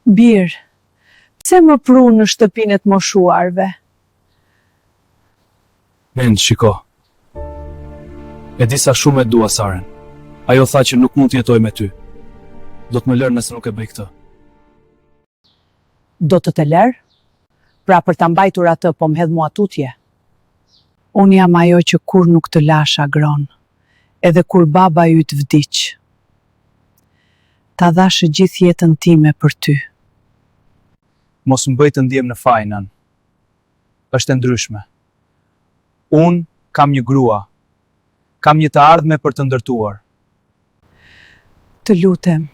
Birë, pse më pru në shtëpinë e të moshuarve? Shiko. E disa shumë e dua Saren. Ajo tha që nuk mund të jetoj me ty. Do të më lërë nëse nuk e bëj këtë. Do të të lërë? Pra për ta mbajtur atë po më hedh mua tutje. Unë jam ajo që kur nuk të lash agron, edhe kur baba yt vdiq. Ta dhashë gjithë jetën time për ty. Mos më bëj të ndjem në fajnan. Është e ndryshme. Unë kam një grua. Kam një të ardhme për të ndërtuar. Të lutem,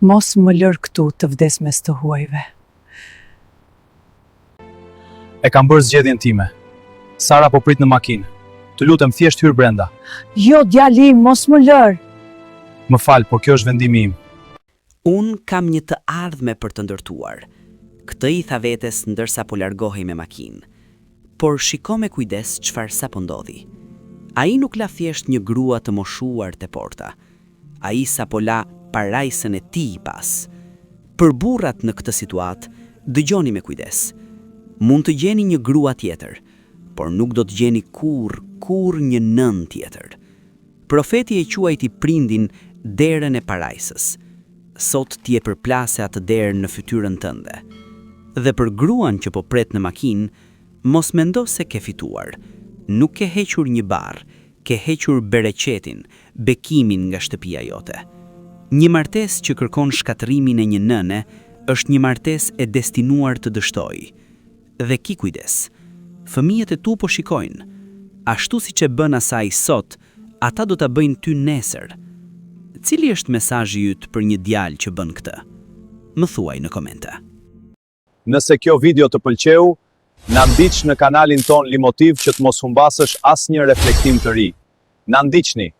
mos më lër këtu të vdes mes të huajve. E kam bërë zgjedhjen time. Sara po prit në makinë. Të lutem, thjesht hyr brenda. Jo, djalim, mos më lër. Më fal, por kjo është vendimi im. Unë kam një të ardhme për të ndërtuar. Këtë i tha vetes ndërsa po largohej me makinë. Por shiko me kujdes çfarë sapo ndodhi. Ai nuk la thjesht një grua të moshuar te porta. Ai sapo la parajsën e tij pas. Për burrat në këtë situatë, dëgjoni me kujdes. Mund të gjeni një grua tjetër, por nuk do të gjeni kur një nën tjetër. Profeti e quajti prindin derën e parajsës. Sot ti e përplase atë derë në fytyrën tënde. Dhe për gruan që po pret në makinë, mos mendo se ke fituar. Nuk ke hequr një barr, ke hequr bereqetin, bekimin nga shtëpia jote. Një martesë që kërkon shkatërimin e një nëne është një martesë e destinuar të dështojë. Dhe ki kujdes. Fëmijët e tu po shikojnë. Ashtu siç e bën asaj sot, ata do ta bëjnë ty nesër. Cili është mesazhi yt për një djalë që bën këtë? Më thuaj në komente. Nëse kjo video të pëlqeu, na ndiq në kanalin ton Limotiv që të mos humbasësh asnjë reflektim të ri. Na ndiqni!